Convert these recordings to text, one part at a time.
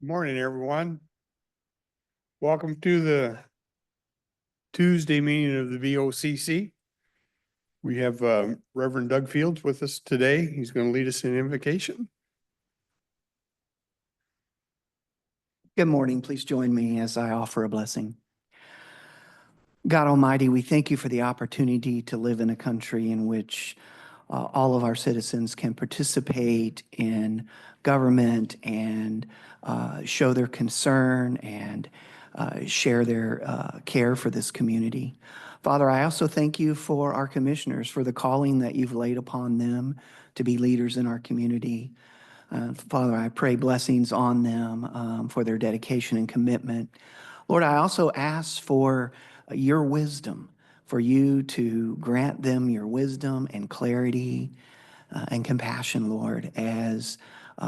Morning, everyone. Welcome to the Tuesday meeting of the VOCC. We have Reverend Doug Fields with us today. He's going to lead us in invocation. Good morning. Please join me as I offer a blessing. God Almighty, we thank you for the opportunity to live in a country in which all of our citizens can participate in government and show their concern and share their care for this community. Father, I also thank you for our commissioners, for the calling that you've laid upon them to be leaders in our community. Father, I pray blessings on them for their dedication and commitment. Lord, I also ask for your wisdom, for you to grant them your wisdom and clarity and compassion, Lord, as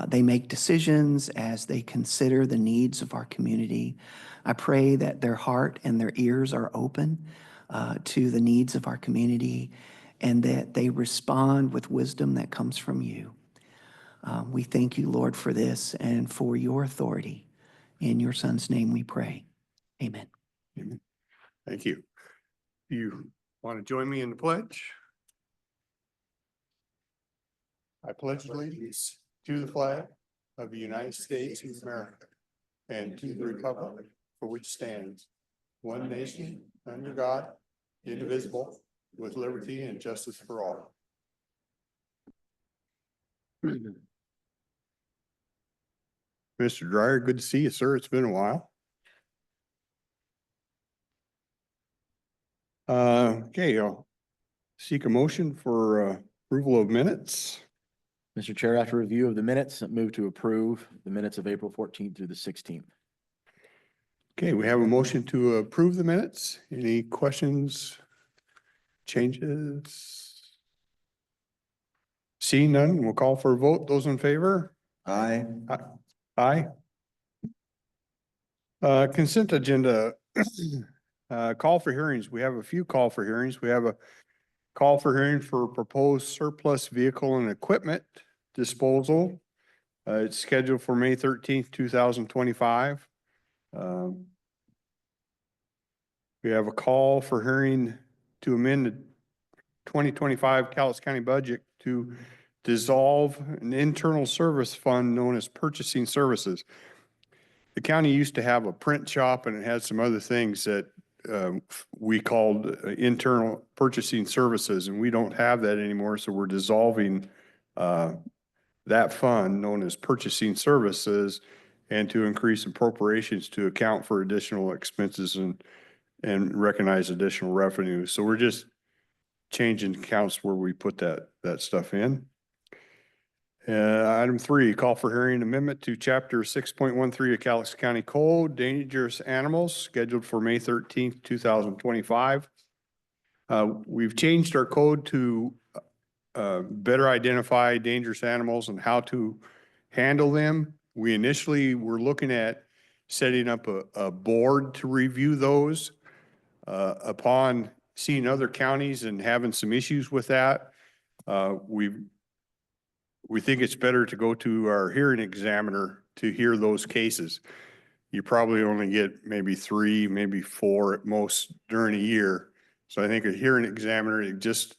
they make decisions, as they consider the needs of our community. I pray that their heart and their ears are open to the needs of our community and that they respond with wisdom that comes from you. We thank you, Lord, for this and for your authority. In your Son's name we pray. Amen. Amen. Thank you. You want to join me in the pledge? I pledge allegiance to the flag of the United States of America and to the republic for which stands one nation under God, indivisible, with liberty and justice for all. Mr. Dryer, good to see you, sir. It's been a while. Okay, I'll seek a motion for approval of minutes. Mr. Chair, after review of the minutes, move to approve the minutes of April 14th through the 16th. Okay, we have a motion to approve the minutes. Any questions, changes? Seeing none, we'll call for a vote. Those in favor? Aye. Aye. Consent agenda. Call for hearings. We have a few call for hearings. We have a call for hearing for proposed surplus vehicle and equipment disposal. It's scheduled for May 13th, 2025. We have a call for hearing to amend the 2025 Cowlitz County budget to dissolve an internal service fund known as purchasing services. The county used to have a print shop and it had some other things that we called internal purchasing services, and we don't have that anymore. So we're dissolving that fund known as purchasing services and to increase appropriations to account for additional expenses and recognize additional revenue. So we're just changing accounts where we put that stuff in. Item 3, call for hearing amendment to chapter 6.13 of Cowlitz County Code, dangerous animals, scheduled for May 13th, 2025. We've changed our code to better identify dangerous animals and how to handle them. We initially were looking at setting up a board to review those. Upon seeing other counties and having some issues with that, we think it's better to go to our hearing examiner to hear those cases. You probably only get maybe 3, maybe 4 at most during a year. So I think a hearing examiner, just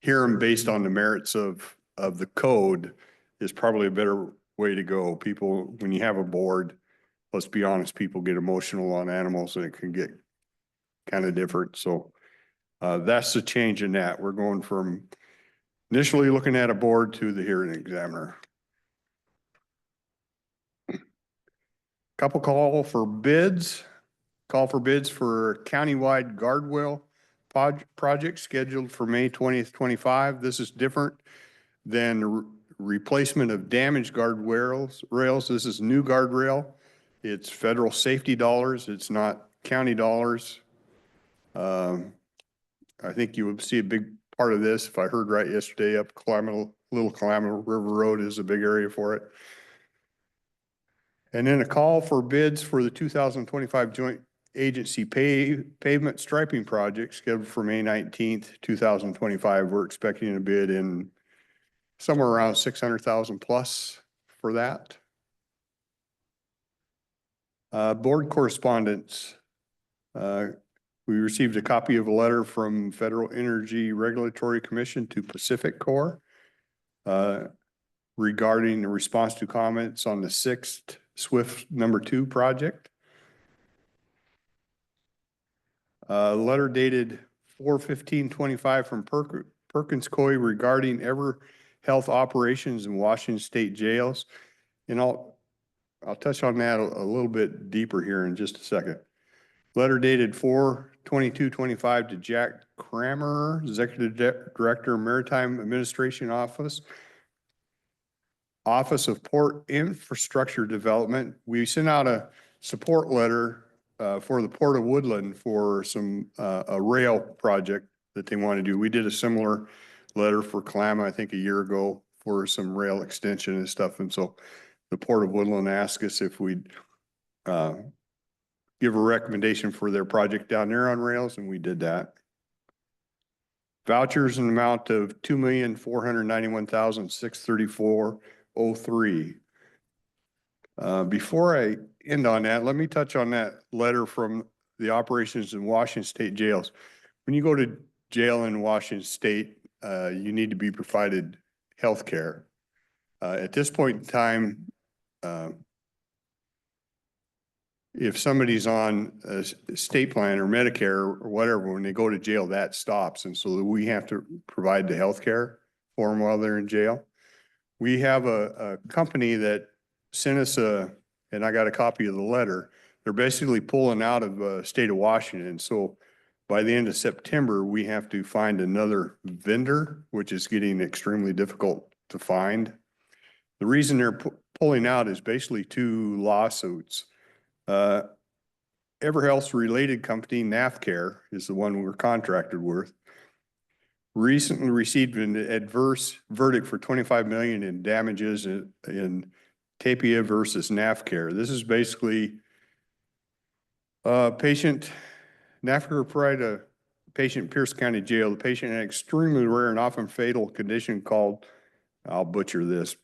hear them based on the merits of the code is probably a better way to go. People, when you have a board, let's be honest, people get emotional on animals and it can get kind of different. So that's the change in that. We're going from initially looking at a board to the hearing examiner. Couple call for bids. Call for bids for countywide guardrail project scheduled for May 20th, 25. This is different than replacement of damaged guardrails. This is new guardrail. It's federal safety dollars. It's not county dollars. I think you would see a big part of this, if I heard right yesterday, up Little Calamity River Road is a big area for it. And then a call for bids for the 2025 Joint Agency Pavement Striping Project scheduled for May 19th, 2025. We're expecting a bid in somewhere around 600,000 plus for that. Board correspondence. We received a copy of a letter from Federal Energy Regulatory Commission to Pacific Core regarding the response to comments on the 6th SWIFT #2 project. Letter dated 4/15/25 from Perkins Coie regarding Ever Health operations in Washington State jails. And I'll touch on that a little bit deeper here in just a second. Letter dated 4/22/25 to Jack Kramer, Executive Director, Maritime Administration Office of Port Infrastructure Development. We sent out a support letter for the Port of Woodland for a rail project that they want to do. We did a similar letter for Kalama, I think a year ago, for some rail extension and stuff. And so the Port of Woodland asked us if we'd give a recommendation for their project down there on rails, and we did that. Vouchers in the amount of $2,491,634.03. Before I end on that, let me touch on that letter from the operations in Washington State jails. When you go to jail in Washington State, you need to be provided health care. At this point in time, if somebody's on a state plan or Medicare or whatever, when they go to jail, that stops. And so we have to provide the health care for them while they're in jail. We have a company that sent us and I got a copy of the letter. They're basically pulling out of the state of Washington. So by the end of September, we have to find another vendor, which is getting extremely difficult to find. The reason they're pulling out is basically 2 lawsuits. EverHealth's related company, NAFCare, is the one we're contracted with, recently received an adverse verdict for $25 million in damages in Tapia versus NAFCare. This is basically NAFCare provided a patient in Pierce County Jail. The patient had an extremely rare and often fatal condition called, I'll butcher this,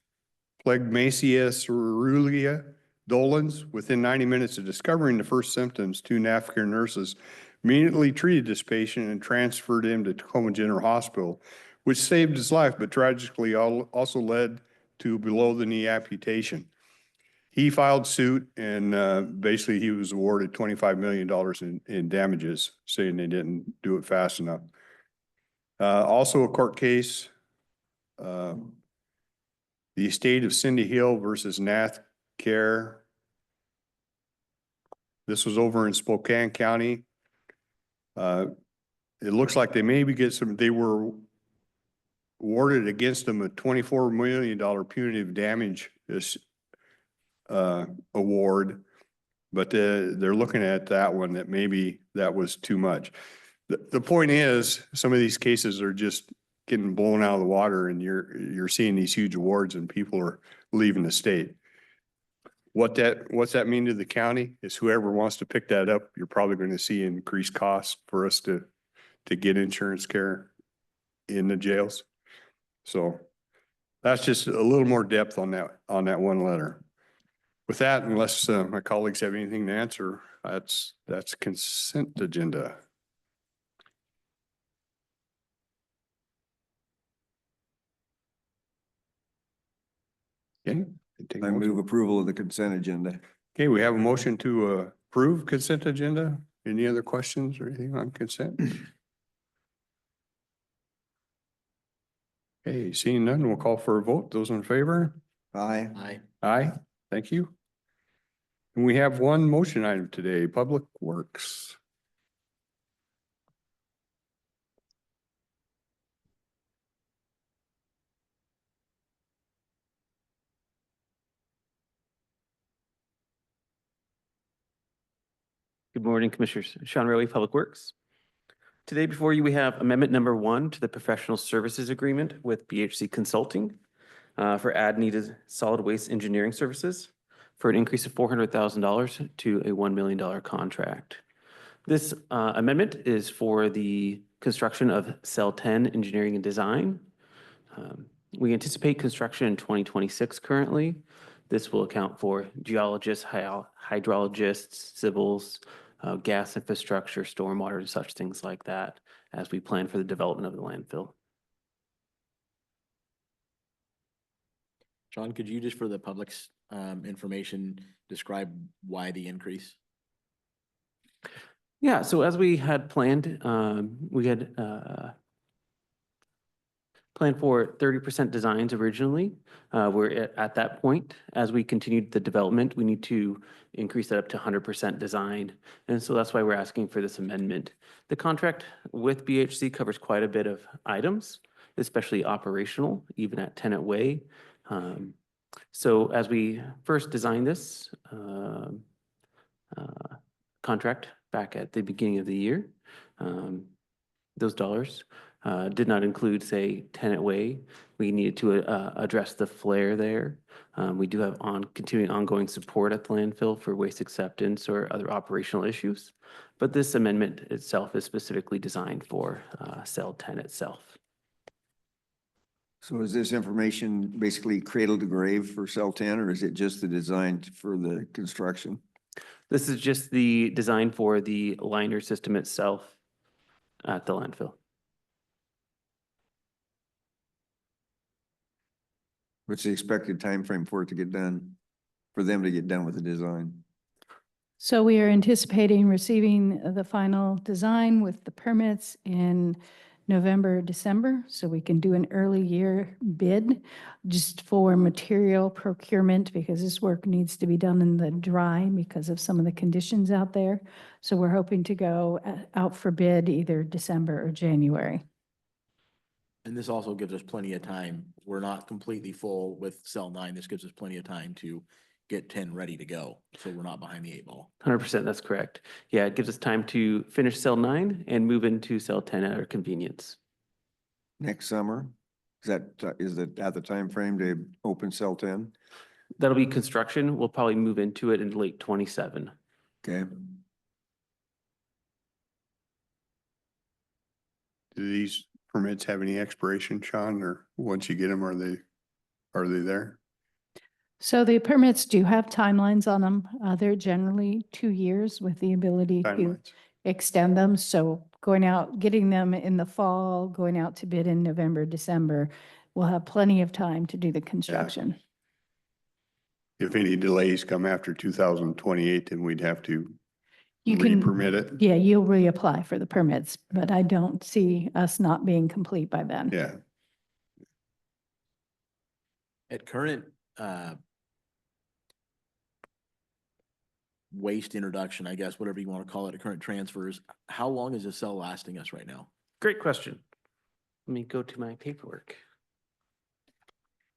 Plegmacia cerulea dolens. Within 90 minutes of discovering the first symptoms, 2 NAFCare nurses immediately treated this patient and transferred him to Tacoma General Hospital, which saved his life, but tragically also led to below-the-knee amputation. He filed suit, and basically he was awarded $25 million in damages, saying they didn't do it fast enough. Also a court case, the estate of Cindy Hill versus NAFCare. This was over in Spokane County. It looks like they maybe they were awarded against them a $24 million punitive damage award, but they're looking at that one that maybe that was too much. The point is, some of these cases are just getting blown out of the water, and you're seeing these huge awards and people are leaving the state. What's that mean to the county is whoever wants to pick that up, you're probably going to see increased costs for us to get insurance care in the jails. So that's just a little more depth on that one letter. With that, unless my colleagues have anything to answer, that's consent agenda. Okay. I move approval of the consent agenda. Okay, we have a motion to approve consent agenda. Any other questions or anything on consent? Okay, seeing none, we'll call for a vote. Those in favor? Aye. Aye. Aye. Thank you. And we have one motion item today, Public Works. Good morning, Commissioners. Sean Rowley, Public Works. Today before you, we have amendment number 1 to the professional services agreement with BHC Consulting for needed solid waste engineering services for an increase of $400,000 to a $1 million contract. This amendment is for the construction of Cell 10 Engineering and Design. We anticipate construction in 2026 currently. This will account for geologists, hydrologists, civils, gas infrastructure, stormwater, and such things like that as we plan for the development of the landfill. Sean, could you just for the public's information, describe why the increase? Yeah, so as we had planned, we had planned for 30% designs originally. We're at that point. As we continued the development, we need to increase that up to 100% design. And so that's why we're asking for this amendment. The contract with BHC covers quite a bit of items, especially operational, even at Tenant Way. So as we first designed this contract back at the beginning of the year, those dollars did not include, say, Tenant Way. We needed to address the flare there. We do have continuing ongoing support at the landfill for waste acceptance or other operational issues. But this amendment itself is specifically designed for Cell 10 itself. So is this information basically cradle to grave for cell 10, or is it just the design for the construction? This is just the design for the liner system itself at the landfill. What's the expected time frame for it to get done, for them to get done with the design? So we are anticipating receiving the final design with the permits in November, December, so we can do an early year bid just for material procurement because this work needs to be done in the dry because of some of the conditions out there. So we're hoping to go out for bid either December or January. And this also gives us plenty of time. We're not completely full with cell 9. This gives us plenty of time to get 10 ready to go. So we're not behind the 8 ball. 100%, that's correct. Yeah, it gives us time to finish Cell 9 and move into Cell 10 at our convenience. Next summer? Is it at the time frame to open cell 10? That'll be construction. We'll probably move into it in late 27. Okay. Do these permits have any expiration, Sean, or once you get them, are they there? So the permits do have timelines on them. They're generally 2 years with the ability to Timelines? extend them. So going out, getting them in the fall, going out to bid in November, December, we'll have plenty of time to do the construction. If any delays come after 2028, then we'd have to You can, re-permit it. yeah, you'll reapply for the permits, but I don't see us not being complete by then. Yeah. At current waste introduction, I guess, whatever you want to call it, at current transfers, how long is the cell lasting us right now? Great question. Let me go to my paperwork.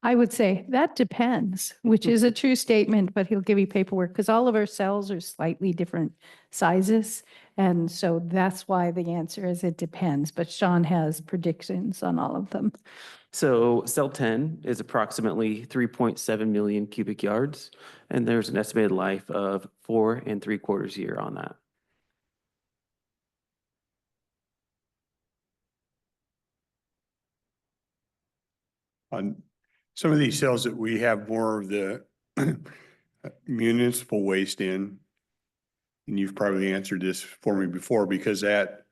I would say that depends, which is a true statement, but he'll give you paperwork because all of our cells are slightly different sizes. And so that's why the answer is it depends, but Sean has predictions on all of them. So Cell 10 is approximately 3.7 million cubic yards, and there's an estimated life of 4 3/4 years on that. On some of these cells that we have more of the municipal waste in, and you've probably answered this for me before, because that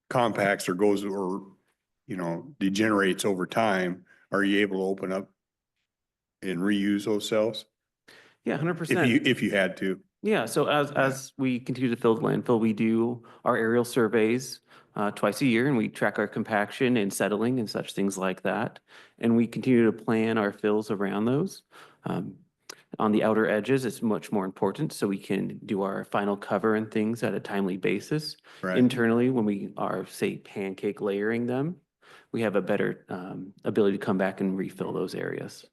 compacts or goes or, degenerates over time, are you able to open up and reuse those cells? Yeah, 100%. If you had to? Yeah, so as we continue to fill the landfill, we do our aerial surveys twice a year, and we track our compaction and settling and such things like that. And we continue to plan our fills around those. On the outer edges, it's much more important, so we can do our final cover and things at a timely basis. Right. Internally, when we are, say, pancake layering them, we have a better ability to come back and refill those areas.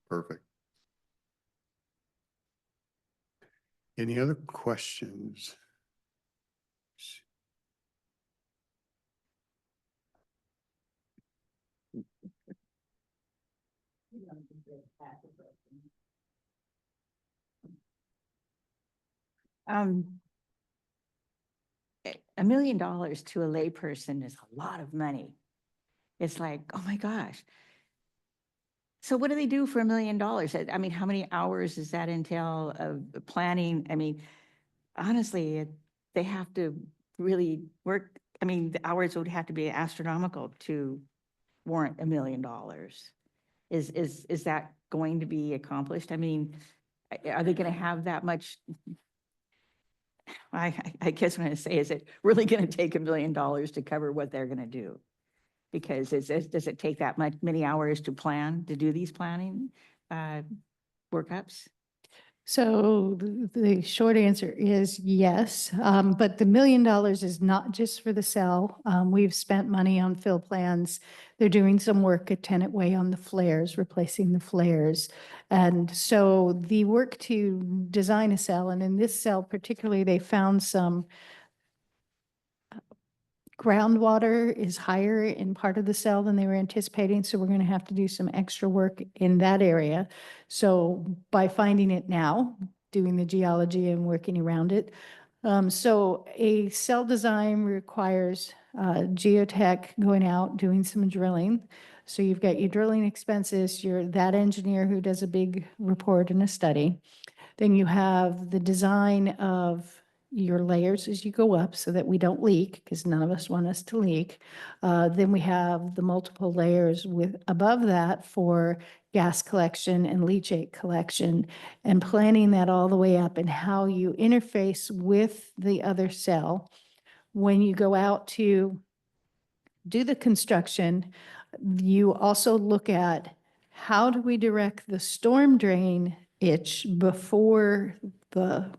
Perfect. Any other questions? $1 million to a layperson is a lot of money. It's like, oh my gosh. So what do they do for $1 million? I mean, how many hours does that entail of planning? I mean, honestly, they have to really work. I mean, the hours would have to be astronomical to warrant $1 million. Is that going to be accomplished? I mean, are they going to have that much? I guess what I'm going to say is it really going to take $1 million to cover what they're going to do? Because does it take that many hours to plan, to do these planning workups? So the short answer is yes, but the $1 million is not just for the cell. We've spent money on fill plans. They're doing some work at Tenant Way on the flares, replacing the flares. And so the work to design a cell, and in this cell particularly, they found some groundwater is higher in part of the cell than they were anticipating, so we're going to have to do some extra work in that area. So by finding it now, doing the geology and working around it. So a cell design requires geotech going out, doing some drilling. So you've got your drilling expenses, that engineer who does a big report and a study. Then you have the design of your layers as you go up so that we don't leak, because none of us want us to leak. Then we have the multiple layers with above that for gas collection and leachate collection, and planning that all the way up and how you interface with the other cell. When you go out to do the construction, you also look at how do we direct the storm drain itch before the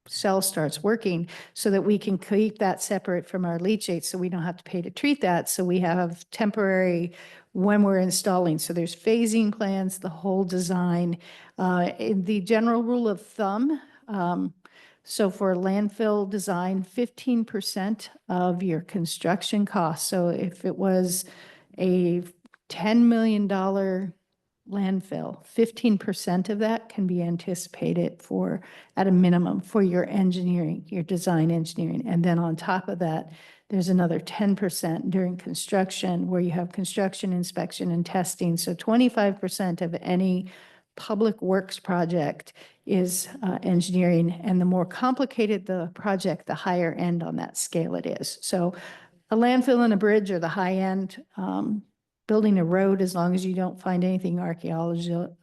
cell starts working, so that we can keep that separate from our leachate, so we don't have to pay to treat that. So we have temporary when we're installing. So there's phasing plans, the whole design. In the general rule of thumb, so for landfill design, 15% of your construction costs. So if it was a $10 million landfill, 15% of that can be anticipated for, at a minimum, for your engineering, your design engineering. And then on top of that, there's another 10% during construction, where you have construction, inspection, and testing. So 25% of any public works project is engineering. And the more complicated the project, the higher end on that scale it is. So a landfill and a bridge are the high end. Building a road, as long as you don't find anything archaeological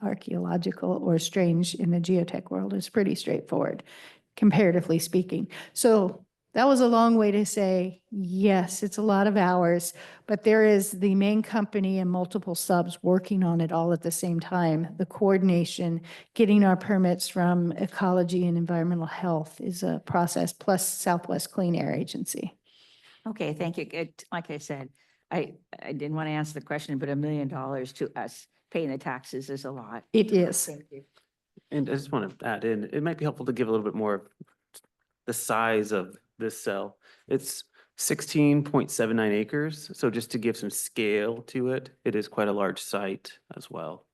or strange in the geotech world, is pretty straightforward, comparatively speaking. So that was a long way to say, yes, it's a lot of hours, but there is the main company and multiple subs working on it all at the same time. The coordination, getting our permits from Ecology and Environmental Health is a process, plus Southwest Clean Air Agency. Okay, thank you. Like I said, I didn't want to answer the question, but $1 million to us paying the taxes is a lot. It is. Thank you. And I just want to add in, it might be helpful to give a little bit more of the size of this cell. It's 16.79 acres. So just to give some scale to it, it is quite a large site as well.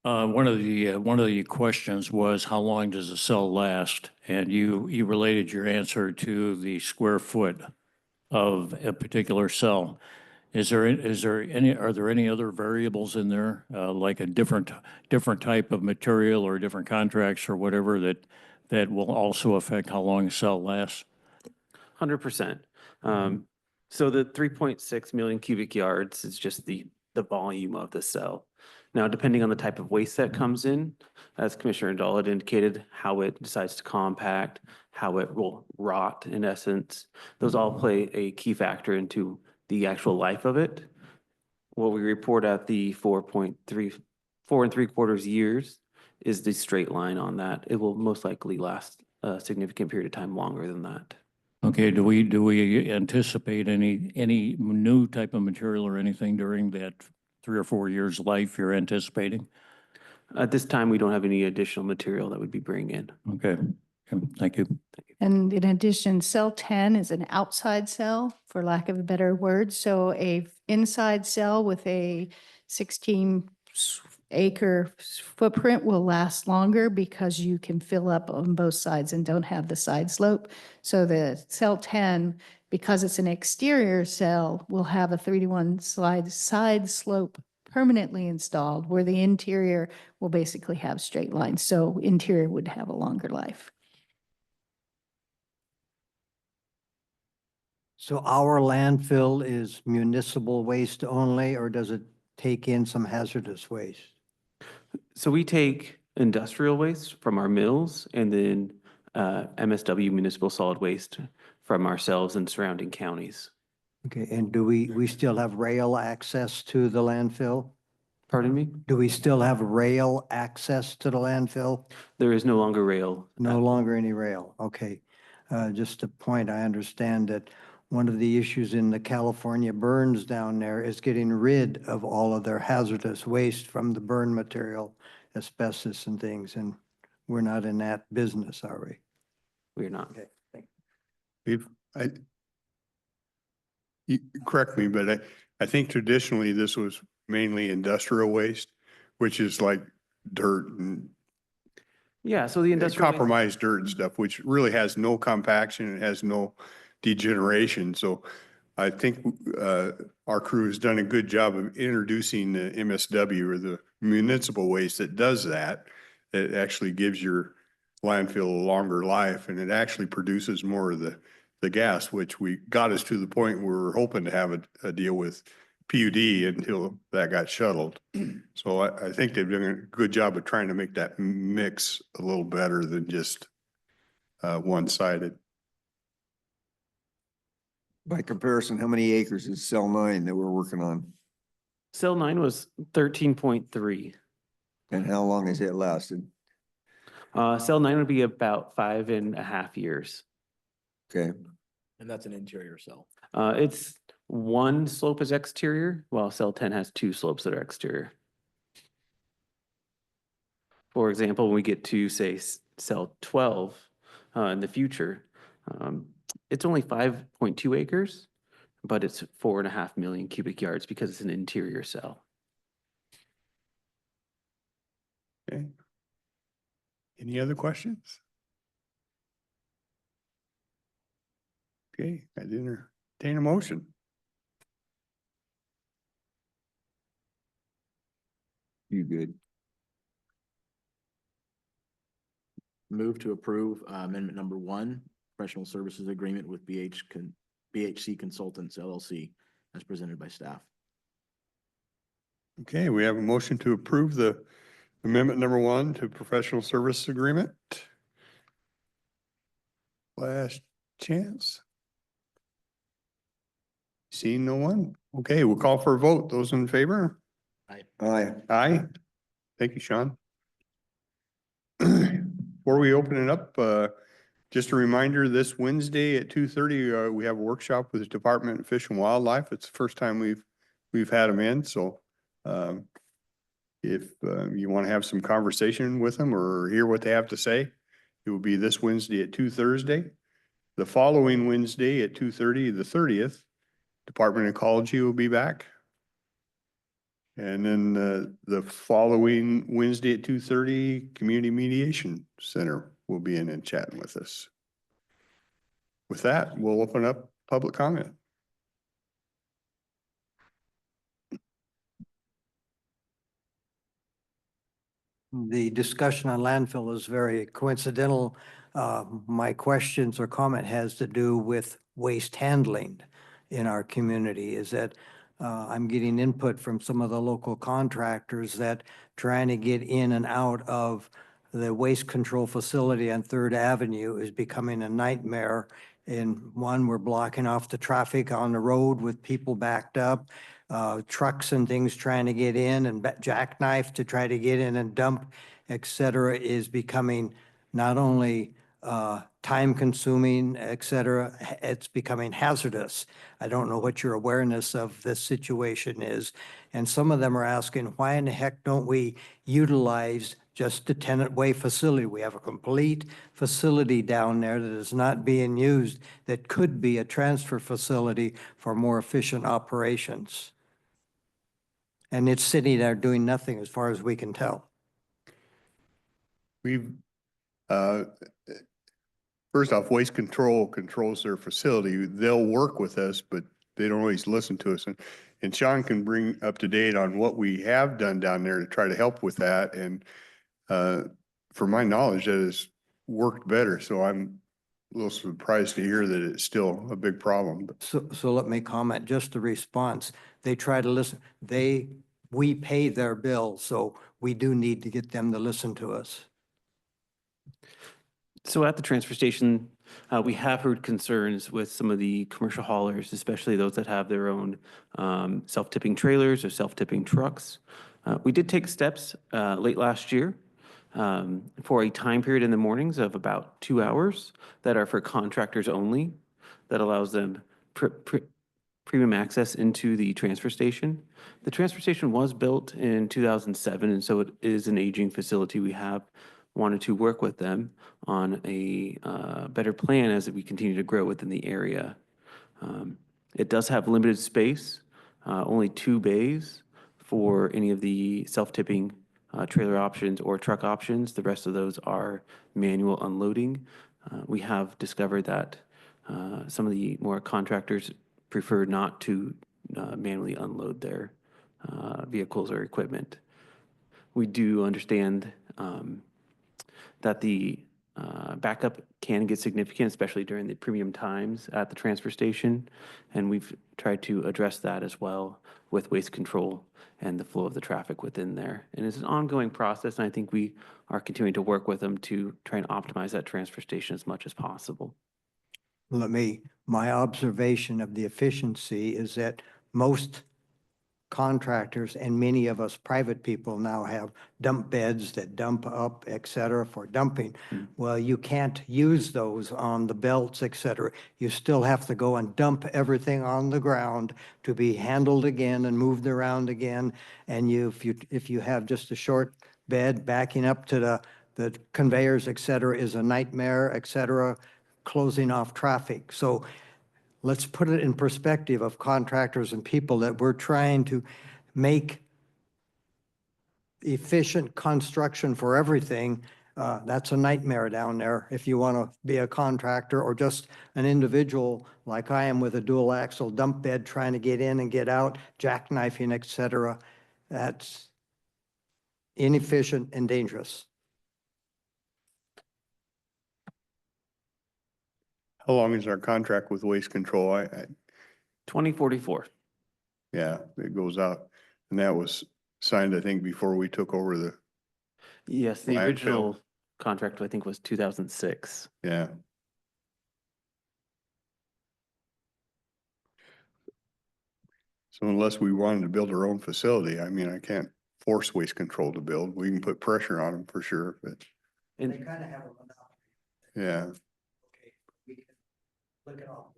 One of the questions was, how long does a cell last? And you related your answer to the square foot of a particular cell. Are there any other variables in there, like a different type of material or different contracts or whatever that will also affect how long a cell lasts? 100%. So the 3.6 million cubic yards is just the volume of the cell. Now, depending on the type of waste that comes in, as Commissioner Dahl had indicated, how it decides to compact, how it will rot in essence, those all play a key factor into the actual life of it. What we report at the 4 3/4 years is the straight line on that. It will most likely last a significant period of time longer than that. Okay, do we anticipate any new type of material or anything during that 3 or 4 years life you're anticipating? At this time, we don't have any additional material that would be bringing in. Okay, thank you. And in addition, cell 10 is an outside cell, for lack of a better word. So a inside cell with a 16-acre footprint will last longer because you can fill up on both sides and don't have the side slope. So the cell 10, because it's an exterior cell, will have a 3-to-1 side slope permanently installed, where the interior will basically have straight lines. So interior would have a longer life. So our landfill is municipal waste only, or does it take in some hazardous waste? So we take industrial waste from our mills and then MSW municipal solid waste from ourselves and surrounding counties. Okay, and do we still have rail access to the landfill? Pardon me? Do we still have rail access to the landfill? There is no longer rail. No longer any rail, okay. Just a point, I understand that one of the issues in the California burns down there is getting rid of all of their hazardous waste from the burn material, asbestos and things, and we're not in that business, are we? We're not. Okay, thank We've, you correct me, but I think traditionally this was mainly industrial waste, which is like dirt and Yeah, so the industrial. waste- compromised dirt and stuff, which really has no compaction, it has no degeneration. So I think our crew has done a good job of introducing the MSW or the municipal waste that does that. It actually gives your landfill a longer life and it actually produces more of the gas, which we got us to the point where we're hoping to have a deal with PUD until that got shuttled. So I think they've done a good job of trying to make that mix a little better than just one-sided. By comparison, how many acres is cell 9 that we're working on? Cell 9 was 13.3. And how long has it lasted? Cell 9 would be about 5.5 years. Okay, And that's an interior cell. It's one slope is exterior, while cell 10 has two slopes that are exterior. For example, when we get to, say, cell 12 in the future, it's only 5.2 acres, but it's 4.5 million cubic yards because it's an interior cell. Okay. Any other questions? Okay, I'd entertain a motion. you good? Move to approve amendment number 1, professional services agreement with BHC Consultants LLC as presented by staff. Okay, we have a motion to approve the amendment number 1 to professional service agreement. Last chance. Seeing no one? Okay, we'll call for a vote. Those in favor? Aye. Aye. Thank you, Sean. Before we open it up, just a reminder, this Wednesday at 2:30, we have a workshop with the Department of Fish and Wildlife. It's the first time we've had them in, so if you want to have some conversation with them or hear what they have to say, it will be this Wednesday at 2 Thursday. The following Wednesday at 2:30, the 30th, Department of Ecology will be back. And then the following Wednesday at 2:30, Community Mediation Center will be in and chatting with us. With that, we'll open up public comment. The discussion on landfill is very coincidental. My questions or comment has to do with waste handling in our community. Is that I'm getting input from some of the local contractors that trying to get in and out of the waste control facility on Third Avenue is becoming a nightmare. In one, we're blocking off the traffic on the road with people backed up. Trucks and things trying to get in and jackknife to try to get in and dump, et cetera, is becoming not only time consuming, et cetera, it's becoming hazardous. I don't know what your awareness of this situation is. And some of them are asking, why in the heck don't we utilize just the Tenant Way facility? We have a complete facility down there that is not being used that could be a transfer facility for more efficient operations. And it's sitting there doing nothing as far as we can tell. We've, first off, Waste Control controls their facility. They'll work with us, but they don't always listen to us. And Sean can bring up to date on what we have done down there to try to help with that. And from my knowledge, that has worked better. So I'm a little surprised to hear that it's still a big problem. But So let me comment, just the response. They try to listen, we pay their bill, so we do need to get them to listen to us. So at the transfer station, we have heard concerns with some of the commercial haulers, especially those that have their own self-tipping trailers or self-tipping trucks. We did take steps late last year for a time period in the mornings of about 2 hours that are for contractors only, that allows them premium access into the transfer station. The transfer station was built in 2007, and so it is an aging facility. We have wanted to work with them on a better plan as we continue to grow within the area. It does have limited space, only 2 bays for any of the self-tipping trailer options or truck options. The rest of those are manual unloading. We have discovered that some of the more contractors prefer not to manually unload their vehicles or equipment. We do understand that the backup can get significant, especially during the premium times at the transfer station. And we've tried to address that as well with waste control and the flow of the traffic within there. And it's an ongoing process, and I think we are continuing to work with them to try and optimize that transfer station as much as possible. My observation of the efficiency is that most contractors and many of us private people now have dump beds that dump up, et cetera, for dumping. Well, you can't use those on the belts, et cetera. You still have to go and dump everything on the ground to be handled again and moved around again. And if you have just a short bed, backing up to the conveyors, et cetera, is a nightmare, et cetera, closing off traffic. So let's put it in perspective of contractors and people that we're trying to make efficient construction for everything. That's a nightmare down there if you want to be a contractor or just an individual like I am with a dual axle dump bed trying to get in and get out, jackknifing, et cetera. That's inefficient and dangerous. how long is our contract with Waste Control? 2044. Yeah, it goes out. And that was signed, I think, before we took over the, Yes, the Landfill. original contract, I think, was 2006. yeah. So unless we wanted to build our own facility, I mean, I can't force Waste Control to build. We can put pressure on them for sure, but And kind of have a monopoly. yeah. Okay, we can look at all.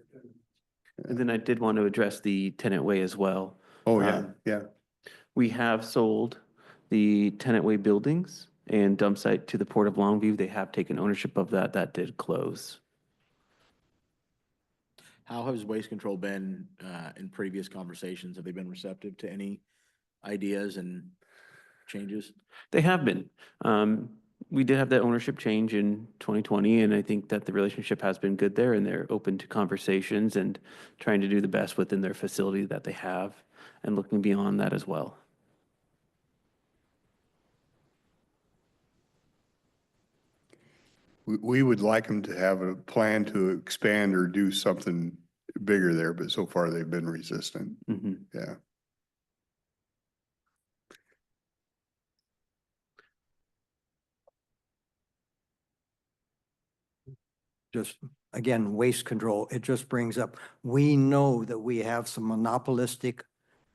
And then I did want to address the tenant way as well. Oh, yeah, Um, yeah. We have sold the tenant way buildings and dump site to the Port of Longview. They have taken ownership of that. That did close. How has Waste Control been in previous conversations? Have they been receptive to any ideas and changes? They have been. We did have that ownership change in 2020, and I think that the relationship has been good there, and they're open to conversations and trying to do the best within their facility that they have and looking beyond that as well. We would like them to have a plan to expand or do something bigger there, but so far they've been resistant. Mhm. Yeah. Just, again, waste control, it just brings up, we know that we have some monopolistic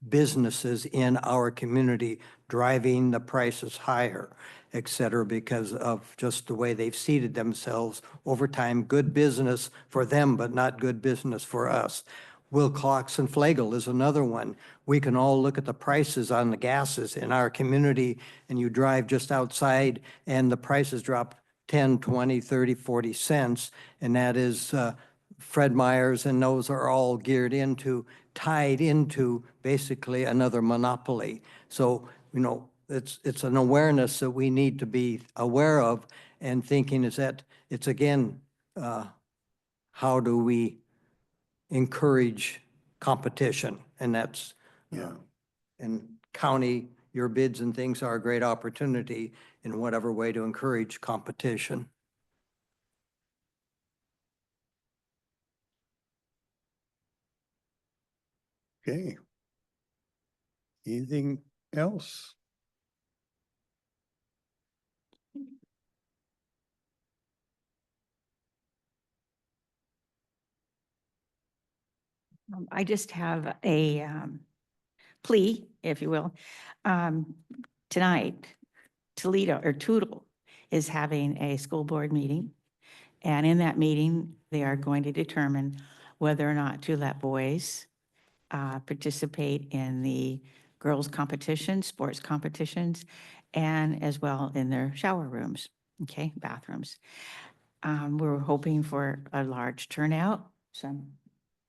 businesses in our community driving the prices higher, et cetera, because of just the way they've seated themselves over time. Good business for them, but not good business for us. Wilcox and Flagel is another one. We can all look at the prices on the gases in our community, and you drive just outside and the prices drop 10, 20, 30, 40 cents. And that is Fred Meyer's, and those are all geared into, tied into basically another monopoly. So, you know, it's an awareness that we need to be aware of, and thinking is that it's again, how do we encourage competition? And that's Yeah. And county, your bids and things are a great opportunity in whatever way to encourage competition. Okay. Anything else? I just have a plea, if you will. Tonight, Toledo or Tootle is having a school board meeting. And in that meeting, they are going to determine whether or not to let boys participate in the girls' competitions, sports competitions, and as well in their shower rooms, okay, bathrooms. We're hoping for a large turnout, so I'm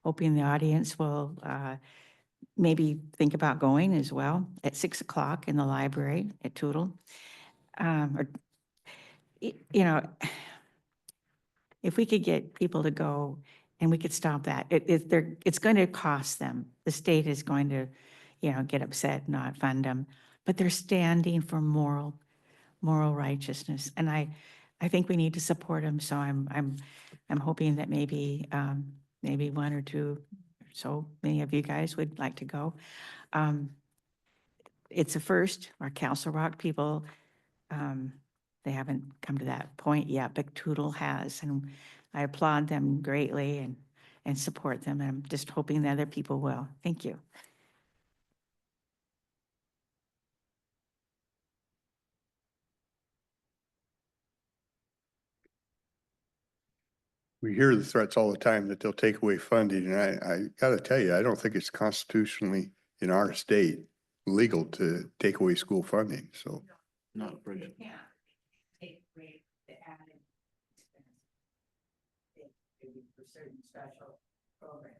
hoping the audience will maybe think about going as well at 6 o'clock in the library at Tootle. Or, you know, if we could get people to go and we could stop that, it's going to cost them. The state is going to, get upset, not fund them, but they're standing for moral righteousness. And I think we need to support them. So I'm hoping that maybe one or two, so many of you guys would like to go. It's a first. Our Castle Rock people, they haven't come to that point yet, but Tootle has, and I applaud them greatly and support them. And I'm just hoping the other people will. Thank you. We hear the threats all the time that they'll take away funding, and I gotta tell you, I don't think it's constitutionally in our state legal to take away school funding, so. Not Bridget. Take away the added expense for certain special programs.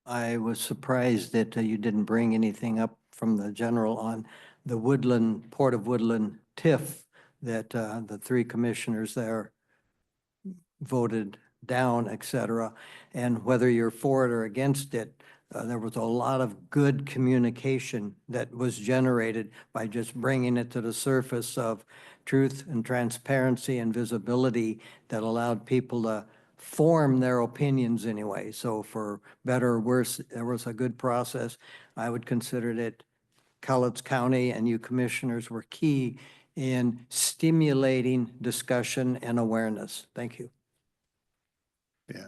I was surprised that you didn't bring anything up from the general on the Woodland, Port of Woodland TIF that the three commissioners there voted down, et cetera. And whether you're for it or against it, there was a lot of good communication that was generated by just bringing it to the surface of truth and transparency and visibility that allowed people to form their opinions anyway. So for better or worse, there was a good process. I would consider that Cowlitz County and you commissioners were key in stimulating discussion and awareness. Thank you. Yeah.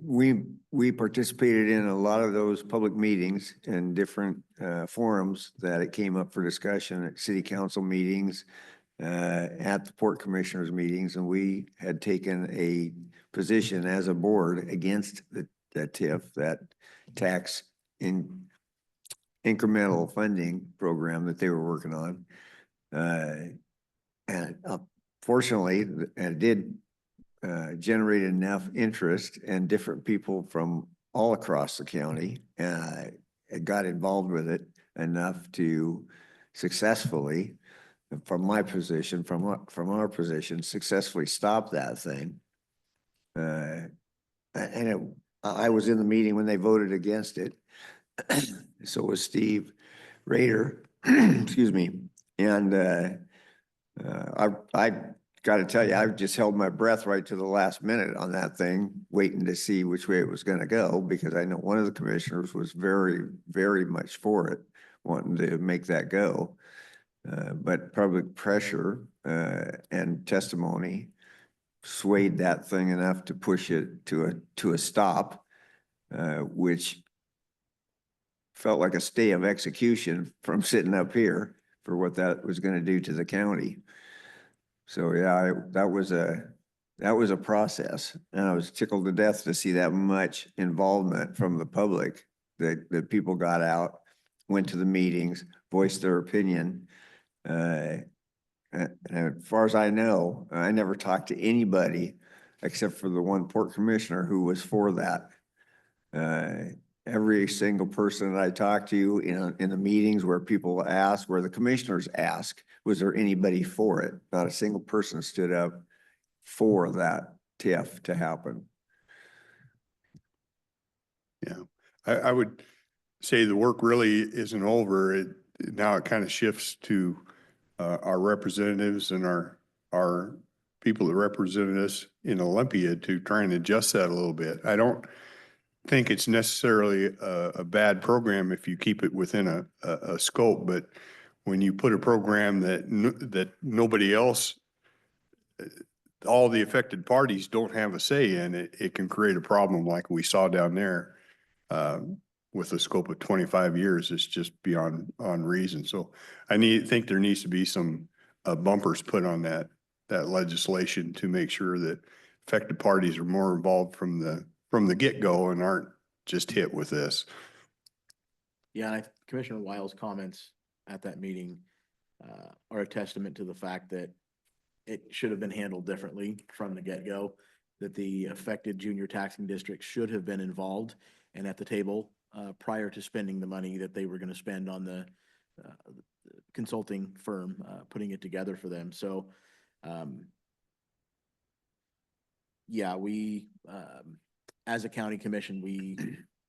We participated in a lot of those public meetings and different forums that it came up for discussion at city council meetings, at the port commissioners meetings, and we had taken a position as a board against that TIF, that tax incremental funding program that they were working on. And fortunately, it did generate enough interest, and different people from all across the county got involved with it enough to successfully, from my position, from our position, successfully stop that thing. I was in the meeting when they voted against it. So was Steve Rader, excuse me. And I got to tell you, I just held my breath right to the last minute on that thing, waiting to see which way it was going to go, because I know one of the commissioners was very, very much for it, wanting to make that go. But public pressure and testimony swayed that thing enough to push it to a stop, which felt like a stay of execution from sitting up here for what that was going to do to the county. So yeah, that was a process, and I was tickled to death to see that much involvement from the public, that people got out, went to the meetings, voiced their opinion. And as far as I know, I never talked to anybody except for the one port commissioner who was for that. Every single person that I talked to in the meetings where people ask, where the commissioners ask, was there anybody for it? Not a single person stood up for that TIF to happen. I would say the work really isn't over. Now it kind of shifts to our representatives and our people that represented us in Olympia to try and adjust that a little bit. I don't think it's necessarily a bad program if you keep it within a scope, but when you put a program that nobody else, all the affected parties don't have a say in it, it can create a problem like we saw down there. With a scope of 25 years, it's just beyond reason. So think there needs to be some bumpers put on that legislation to make sure that affected parties are more involved from the get-go and aren't just hit with this. Yeah, and Commissioner Wiles' comments at that meeting are a testament to the fact that it should have been handled differently from the get-go, that the affected junior taxing districts should have been involved and at the table prior to spending the money that they were going to spend on the consulting firm putting it together for them. So, yeah, we, as a county commission, we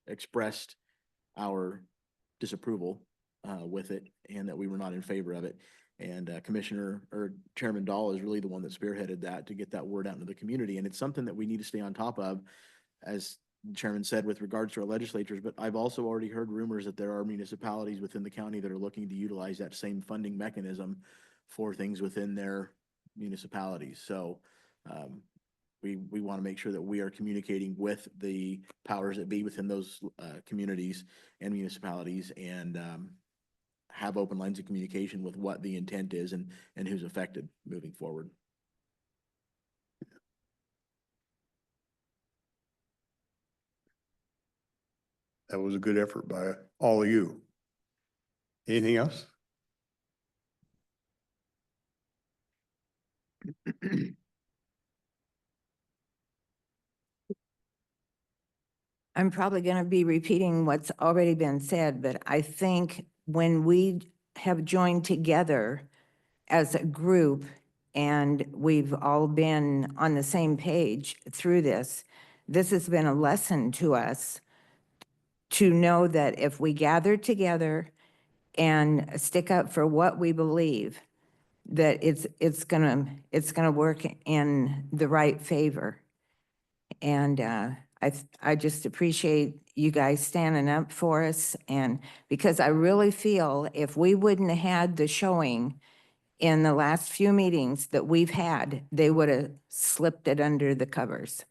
expressed our disapproval with it and that we were not in favor of it. And Chairman Dahl is really the one that spearheaded that to get that word out into the community. And it's something that we need to stay on top of, as the chairman said, with regards to our legislatures. But I've also already heard rumors that there are municipalities within the county that are looking to utilize that same funding mechanism for things within their municipalities. So we want to make sure that we are communicating with the powers that be within those communities and municipalities, and have open lines of communication with what the intent is and who's affected moving forward. That was a good effort by all of you. Anything else? I'm probably going to be repeating what's already been said, but I think when we have joined together as a group and we've all been on the same page through this, this has been a lesson to us to know that if we gather together and stick up for what we believe, that it's gonna work in the right favor. And I just appreciate you guys standing up for us, and because I really feel if we wouldn't have had the showing in the last few meetings that we've had, they would have slipped it under the covers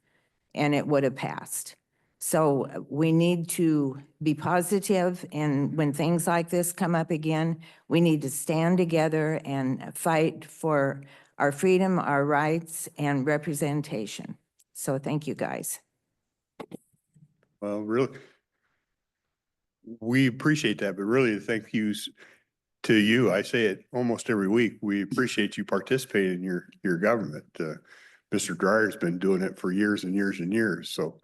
and it would have passed. So we need to be positive, and when things like this come up again, we need to stand together and fight for our freedom, our rights, and representation. So thank you, guys. Well, really, we appreciate that, but really thank yous to you. I say it almost every week. We appreciate you participating in your government. Mr. Dreyer's been doing it for years and years and years. So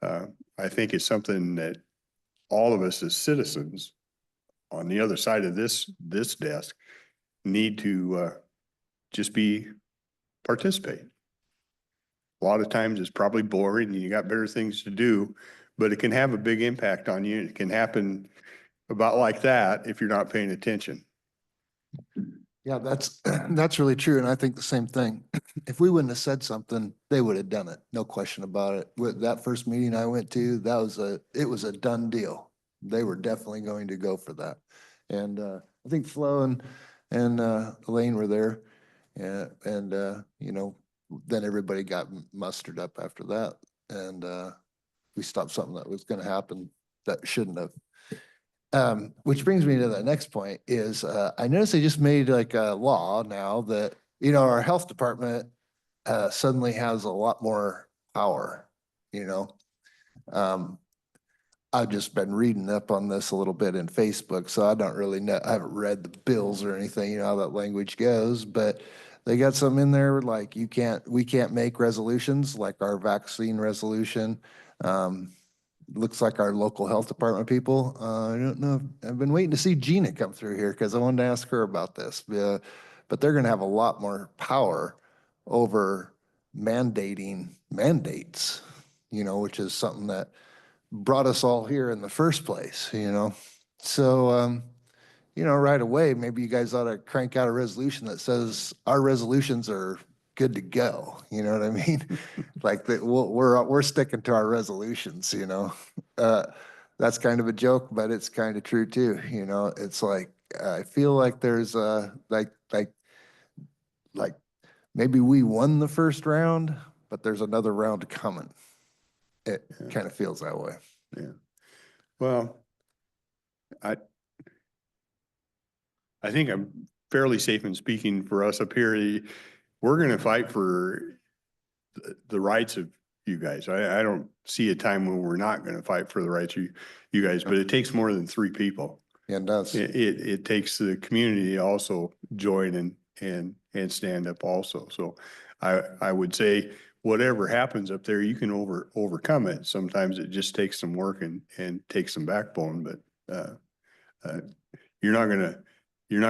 I think it's something that all of us as citizens on the other side of this desk need to just participate. A lot of times it's probably boring and you got better things to do, but it can have a big impact on you. It can happen about like that if you're not paying attention. Yeah, that's really true. And I think the same thing. If we wouldn't have said something, they would have done it. No question about it. With that first meeting I went to, it was a done deal. They were definitely going to go for that. And I think Flo and Elaine were there. And you know, then everybody got mustered up after that. And we stopped something that was going to happen that shouldn't have. Which brings me to the next point is, I noticed they just made like a law now that, you know, our health department suddenly has a lot more power, you know. I've just been reading up on this a little bit in Facebook, so I don't really know, I haven't read the bills or anything, you know, how that language goes, but they got some in there like we can't make resolutions like our vaccine resolution. Looks like our local health department people, I don't know, I've been waiting to see Gina come through here because I wanted to ask her about this. But they're going to have a lot more power over mandating mandates, you know, which is something that brought us all here in the first place, you know? So, you know, right away, maybe you guys ought to crank out a resolution that says our resolutions are good to go. You know what I mean? Like that, we're sticking to our resolutions, you know? That's kind of a joke, but it's kind of true too. You know, it's like, I feel like there's like maybe we won the first round, but there's another round coming. It kind of feels that way. Yeah. Well, I think I'm fairly safe in speaking for us up here. We're going to fight for the rights of you guys. I don't see a time when we're not going to fight for the rights of you guys, but it takes more than 3 people. Yeah, it does. It takes the community to also join and stand up also. So I would say whatever happens up there, you can overcome it. Sometimes it just takes some work and takes some backbone, but you're not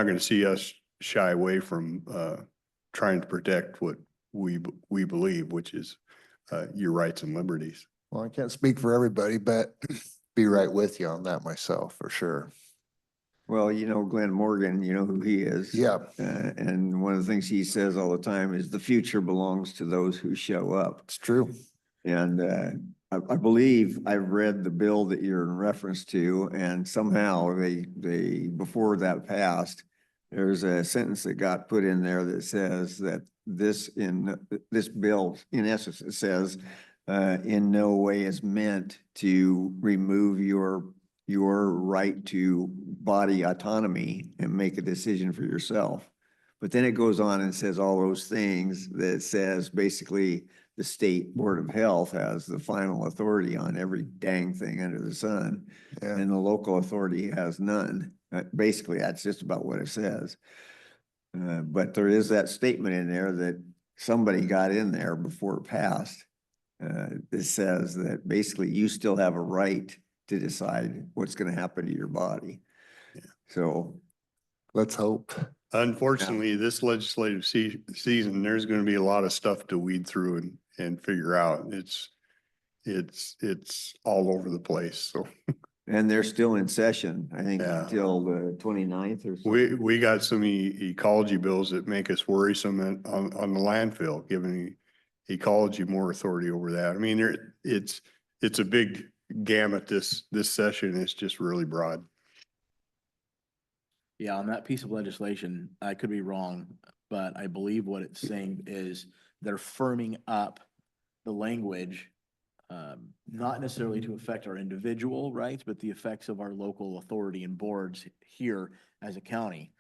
gonna see us shy away from trying to protect what we believe, which is your rights and liberties. Well, I can't speak for everybody, but be right with you on that myself, for sure. Well, you know, Glenn Morgan, you know who he is. Yeah. And one of the things he says all the time is the future belongs to those who show up. It's true. And I believe I've read the bill that you're in reference to, and somehow before that passed, there's a sentence that got put in there that says that this bill, in essence, it says, in no way is meant to remove your right to body autonomy and make a decision for yourself. But then it goes on and says all those things that says basically the State Board of Health has the final authority on every dang thing under the sun. Yeah. And the local authority has none. Basically, that's just about what it says. But there is that statement in there that somebody got in there before it passed. It says that basically you still have a right to decide what's going to happen to your body. Yeah. So Let's hope. Unfortunately, this legislative season, there's going to be a lot of stuff to weed through and figure out. It's all over the place. So and they're still in session, I think, Yeah. until the 29th or so. we got some ecology bills that make us worrisome on the landfill, giving ecology more authority over that. I mean, it's a big gamut. This session is just really broad. Yeah, on that piece of legislation, I could be wrong, but I believe what it's saying is they're firming up the language, not necessarily to affect our individual rights, but the effects of our local authority and boards here as a county,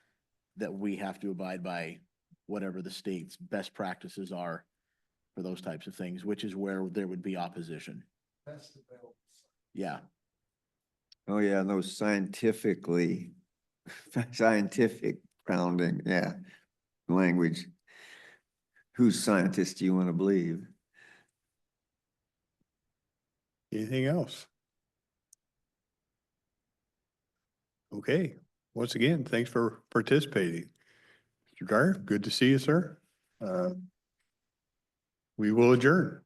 that we have to abide by whatever the state's best practices are for those types of things, which is where there would be opposition. Yeah. Oh, yeah, and those scientific grounding, yeah, language. Whose scientist do you want to believe? Anything else? Okay, once again, thanks for participating. Mr. Dyer, good to see you, sir. We will adjourn.